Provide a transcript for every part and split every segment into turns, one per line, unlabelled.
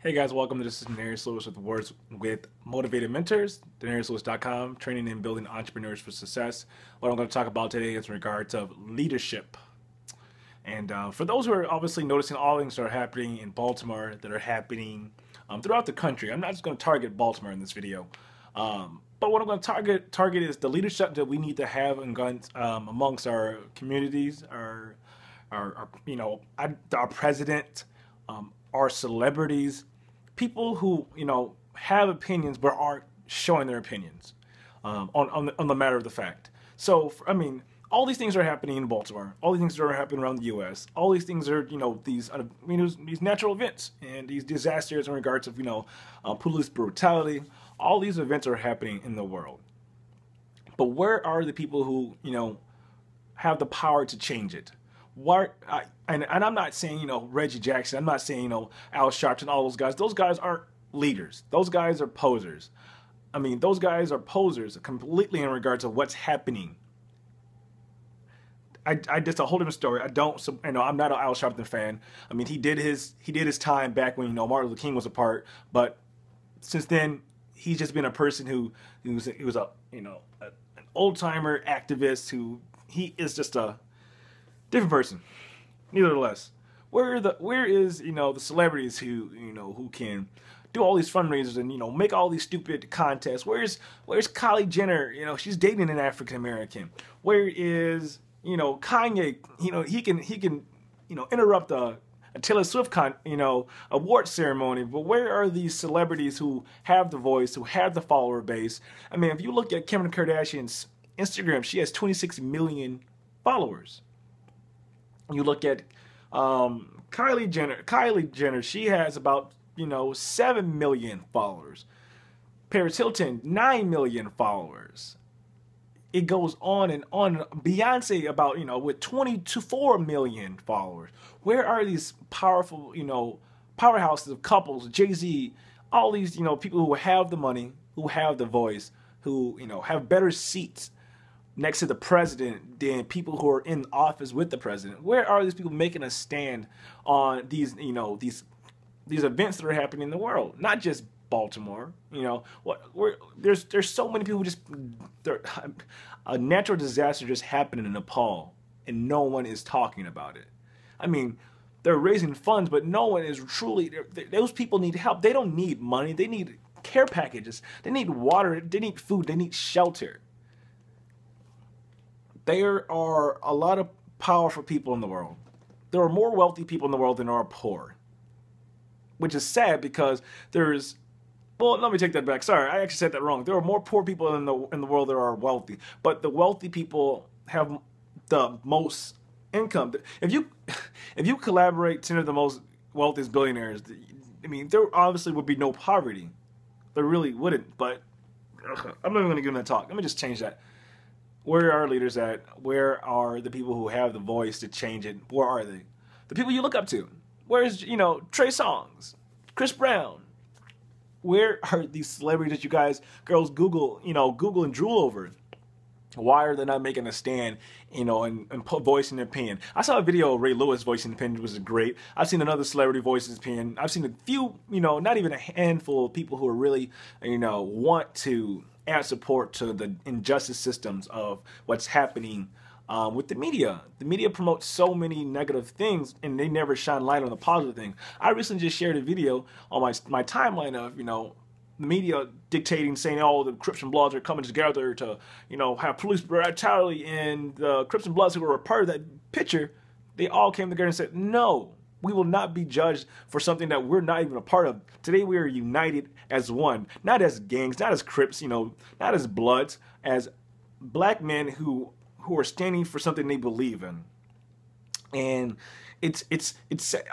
Hey guys, welcome. This is Denarius Lewis with Words with Motivated Mentors, DenariusLewis.com, training and building entrepreneurs for success. What I'm going to talk about today is in regards of leadership. And for those who are obviously noticing all things that are happening in Baltimore, that are happening throughout the country, I'm not just going to target Baltimore in this video. But what I'm going to target is the leadership that we need to have amongst our communities, our president, our celebrities, people who have opinions but aren't showing their opinions on the matter of the fact. So I mean, all these things are happening in Baltimore. All these things are happening around the U.S. All these things are these natural events and these disasters in regards of police brutality. All these events are happening in the world. But where are the people who have the power to change it? And I'm not saying Reggie Jackson. I'm not saying Al Sharpton. All those guys. Those guys aren't leaders. Those guys are posers. I mean, those guys are posers completely in regards to what's happening. I just a whole different story. I'm not an Al Sharpton fan. I mean, he did his time back when Martin Luther King was apart. But since then, he's just been a person he was an old timer activist who he is just a different person. Nevertheless, where is the celebrities who can do all these fundraisers and make all these stupid contests? Where's Kylie Jenner? She's dating an African American. Where is Kanye? He can interrupt a Taylor Swift award ceremony. But where are these celebrities who have the voice, who have the follower base? I mean, if you look at Kim Kardashian's Instagram, she has 26 million followers. You look at Kylie Jenner, she has about 7 million followers. Paris Hilton, 9 million followers. It goes on and on. Beyonce about with 24 million followers. Where are these powerful powerhouses of couples? Jay-Z, all these people who have the money, who have the voice, who have better seats next to the president than people who are in office with the president. Where are these people making a stand on these events that are happening in the world? Not just Baltimore. There's so many people a natural disaster just happened in Nepal and no one is talking about it. I mean, they're raising funds, but no one is truly. Those people need help. They don't need money. They need care packages. They need water. They need food. They need shelter. There are a lot of powerful people in the world. There are more wealthy people in the world than there are poor, which is sad because let me take that back. Sorry, I actually said that wrong. There are more poor people in the world than are wealthy, but the wealthy people have the most income. If you collaborate 10 of the most wealthiest billionaires, I mean, there obviously would be no poverty. There really wouldn't. But I'm not even going to give them that talk. Let me just change that. Where are our leaders at? Where are the people who have the voice to change it? Where are they? The people you look up to. Where's, Trey Songz, Chris Brown? Where are these celebrities that you girls Google and drool over? Why are they not making a stand, and voicing their opinion? I saw a video of Ray Lewis voicing opinion, which was great. I've seen another celebrity voice his opinion. I've seen a few, not even a handful of people who are really, want to add support to the injustice systems of what's happening with the media. The media promotes so many negative things, and they never shine light on the positive things. I recently just shared a video on my timeline of the media dictating, saying, "Oh, the Crips and Bloods are coming together to have police brutality," and the Crips and Bloods who were a part of that picture, they all came together and said, "No, we will not be judged for something that we're not even a part of. Today we are united as one, not as gangs, not as Crips, not as Bloods, as black men who are standing for something they believe in." And it's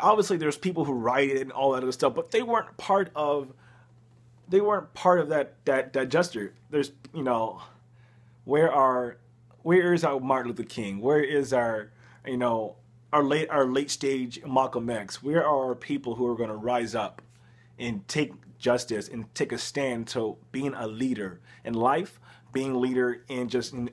obviously there's people who rioted and all that other stuff, but they weren't part of that gesture. There's where is our Martin Luther King? Where is our our late stage Malcolm X? Where are our people who are going to rise up and take justice and take a stand to being a leader in life, being a leader in just in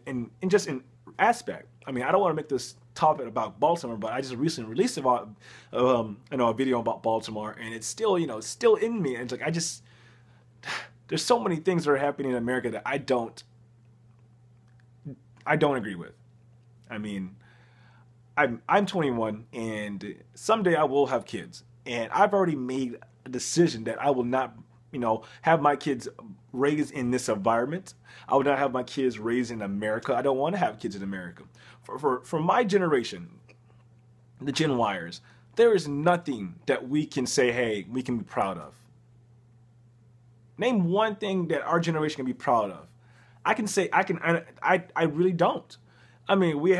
aspect? I mean, I don't want to make this topic about Baltimore, but I just recently released about a video about Baltimore, and it's still it's still in me. And it's like there's so many things that are happening in America that I don't agree with. I mean, I'm 21, and someday I will have kids, and I've already made a decision that I will not have my kids raised in this environment. I would not have my kids raised in America. I don't want to have kids in America. For my generation, the Gen Yers, there is nothing that we can say, hey, we can be proud of. Name one thing that our generation can be proud of. I really don't. I mean, we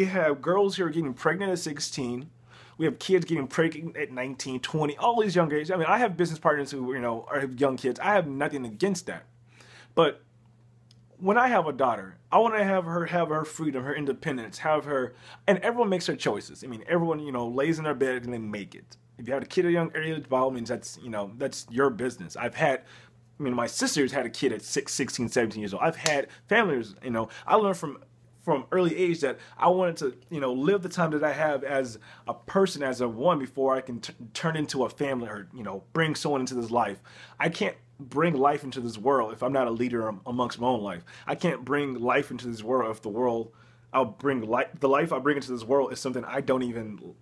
have girls who are getting pregnant at 16. We have kids getting pregnant at 19, 20, all these young age. I mean, I have business partners who, have young kids. I have nothing against that. But when I have a daughter, I want to have her freedom, her independence, and everyone makes their choices. I mean, everyone, lays in their bed and they make it. If you have a kid at a young age, by all means, that's your business. My sister's had a kid at 16, 17 years old. I've had families, I learned from early age that I wanted to, live the time that I have as a person, as a one, before I can turn into a family or, bring someone into this life. I can't bring life into this world if I'm not a leader amongst my own life. I can't bring life into this world if the life I bring into this world is something I don't even,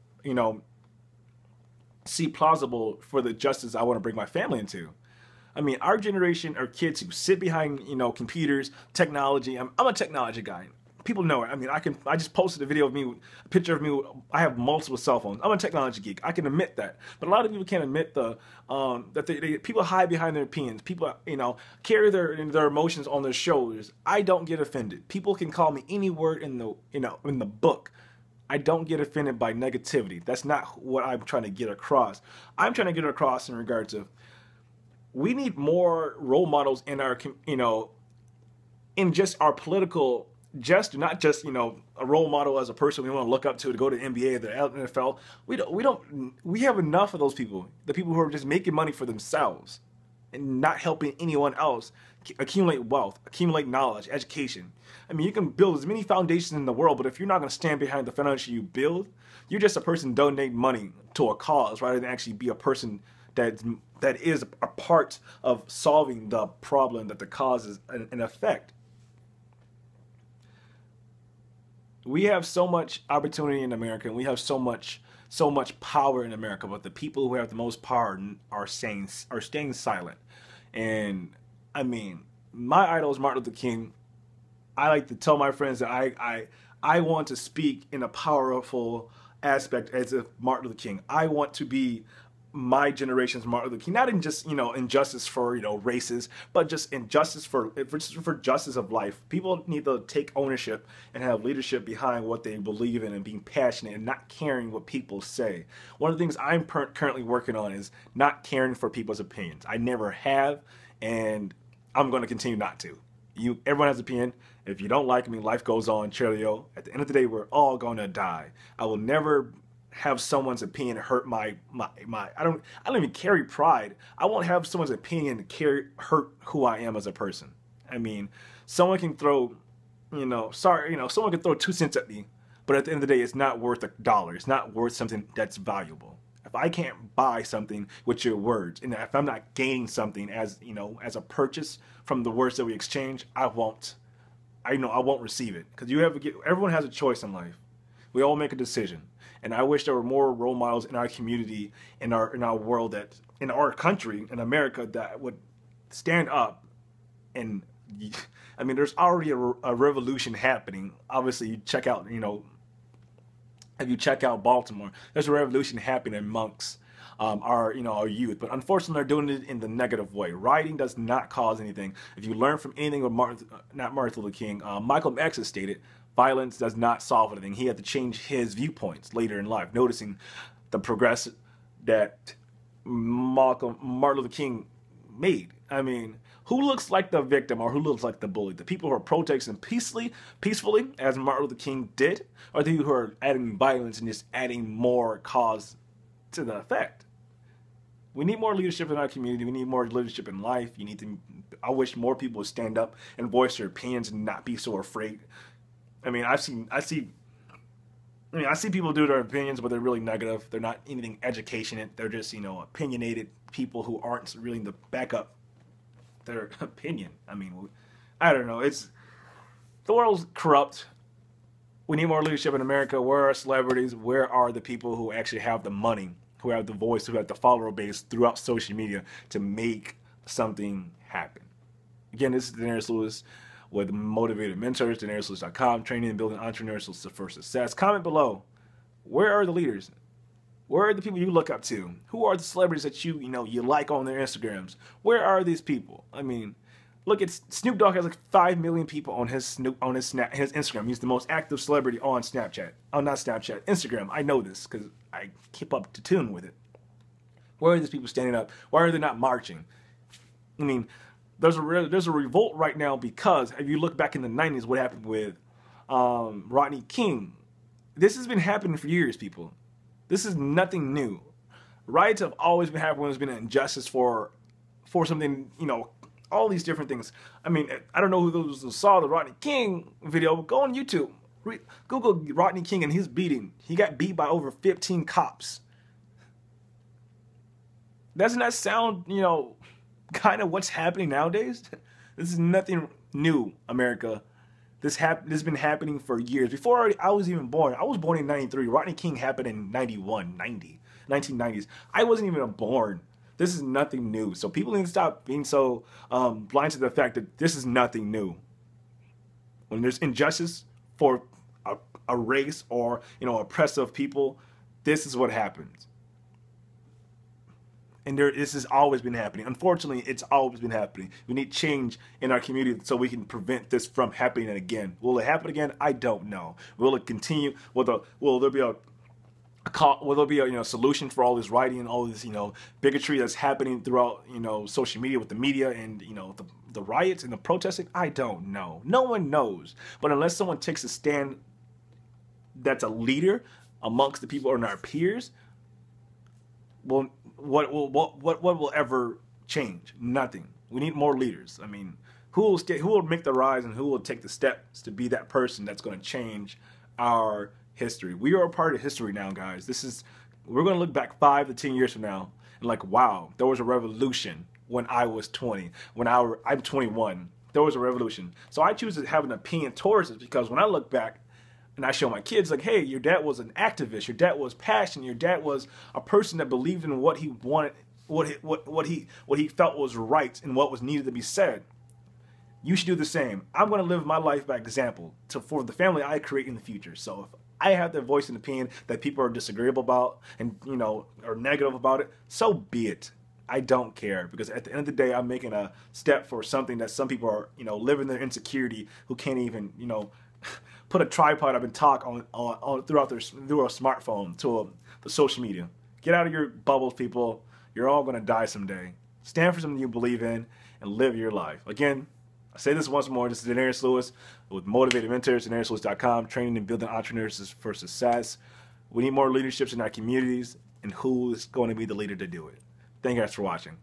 see plausible for the justice I want to bring my family into. I mean, our generation are kids who sit behind, computers, technology. I'm a technology guy. People know it. I mean, I just posted a picture of me. I have multiple cell phones. I'm a technology geek. I can admit that. But a lot of people can't admit that people hide behind their opinions. People, carry their emotions on their shoulders. I don't get offended. People can call me any word in the book. I don't get offended by negativity. That's not what I'm trying to get across. I'm trying to get across in regards to we need more role models in our, in just our political gesture, not just, a role model as a person we want to look up to go to the NBA or the NFL. We have enough of those people, the people who are just making money for themselves and not helping anyone else accumulate wealth, accumulate knowledge, education. I mean, you can build as many foundations in the world, but if you're not going to stand behind the foundation you build, you're just a person donating money to a cause rather than actually be a person that is a part of solving the problem that the cause is an effect. We have so much opportunity in America, and we have so much power in America, but the people who have the most power are staying silent. And I mean, my idol is Martin Luther King. I like to tell my friends that I want to speak in a powerful aspect as if Martin Luther King. I want to be my generation's Martin Luther King, not in just injustice for races, but just injustice for justice of life. People need to take ownership and have leadership behind what they believe in and being passionate and not caring what people say. One of the things I'm currently working on is not caring for people's opinions. I never have, and I'm going to continue not to. Everyone has an opinion. If you don't like me, life goes on. Cheerio. At the end of the day, we're all going to die. I will never have someone's opinion hurt my I don't even carry pride. I won't have someone's opinion hurt who I am as a person. I mean, someone can throw someone can throw 2 cents at me, but at the end of the day, it's not worth $1. It's not worth something that's valuable. If I can't buy something with your words, and if I'm not gaining something as a purchase from the words that we exchange, I won't receive it, because everyone has a choice in life. We all make a decision. And I wish there were more role models in our community, in our world, in our country, in America, that would stand up. And I mean, there's already a revolution happening. Obviously, you check out, if you check out Baltimore, there's a revolution happening amongst our youth. But unfortunately, they're doing it in the negative way. Rioting does not cause anything. If you learn from anything with Martin Luther King, Malcolm X has stated, violence does not solve anything. He had to change his viewpoints later in life, noticing the progress that Martin Luther King made. I mean, who looks like the victim or who looks like the bully? The people who are protesting peacefully, as Martin Luther King did, or the people who are adding violence and just adding more cause to the effect? We need more leadership in our community. We need more leadership in life. I wish more people would stand up and voice their opinions and not be so afraid. I mean, I see I mean, I see people do their opinions, but they're really negative. They're not anything educated. They're just, opinionated people who aren't really to back up their opinion. I mean, I don't know. The world's corrupt. We need more leadership in America. Where are celebrities? Where are the people who actually have the money, who have the voice, who have the follower base throughout social media to make something happen? Again, this is Denarius Lewis with Motivated Mentors, DenariusLewis.com, training and building entrepreneurs for success. Comment below. Where are the leaders? Where are the people you look up to? Who are the celebrities that you like on their Instagrams? Where are these people? I mean, look at Snoop Dogg has like 5 million people on his Instagram. He's the most active celebrity on Snapchat. Oh, not Snapchat, Instagram. I know this because I keep up to tune with it. Where are these people standing up? Why are they not marching? I mean, there's a revolt right now because if you look back in the 90s, what happened with Rodney King? This has been happening for years, people. This is nothing new. Riots have always been happening when there's been an injustice for something, all these different things. I mean, I don't know who saw the Rodney King video, but go on YouTube. Google Rodney King and his beating. He got beat by over 15 cops. Doesn't that sound, kind of what's happening nowadays? This is nothing new, America. This has been happening for years. Before I was even born, I was born in 93. Rodney King happened in 1990s. I wasn't even born. This is nothing new. So people need to stop being so blind to the fact that this is nothing new. When there's injustice for a race or, oppressive people, this is what happens. And this has always been happening. Unfortunately, it's always been happening. We need change in our community so we can prevent this from happening again. Will it happen again? I don't know. Will it continue? Will there be a solution for all this rioting and all this bigotry that's happening throughout social media with the media and the riots and the protesting? I don't know. No one knows. But unless someone takes a stand that's a leader amongst the people and our peers, well, what will ever change? Nothing. We need more leaders. I mean, who will make the rise and who will take the steps to be that person that's going to change our history? We are a part of history now, guys. We're going to look back 5 to 10 years from now and like, wow, there was a revolution when I was 20. I'm 21. There was a revolution. So I choose to have an opinion towards it because when I look back, and I show my kids, like, hey, your dad was an activist. Your dad was passionate. Your dad was a person that believed in what he wanted, what he felt was right and what was needed to be said. You should do the same. I'm going to live my life by example for the family I create in the future. So if I have that voice and opinion that people are disagreeable about and, are negative about it, so be it. I don't care because at the end of the day, I'm making a step for something that some people are, living their insecurity who can't even, put a tripod up and talk on through a smartphone to the social media. Get out of your bubbles, people. You're all going to die someday. Stand for something you believe in and live your life. Again, I say this once more. This is Denarius Lewis with Motivated Mentors, DenariusLewis.com, training and building entrepreneurs for success. We need more leaderships in our communities, and who is going to be the leader to do it? Thank you guys for watching.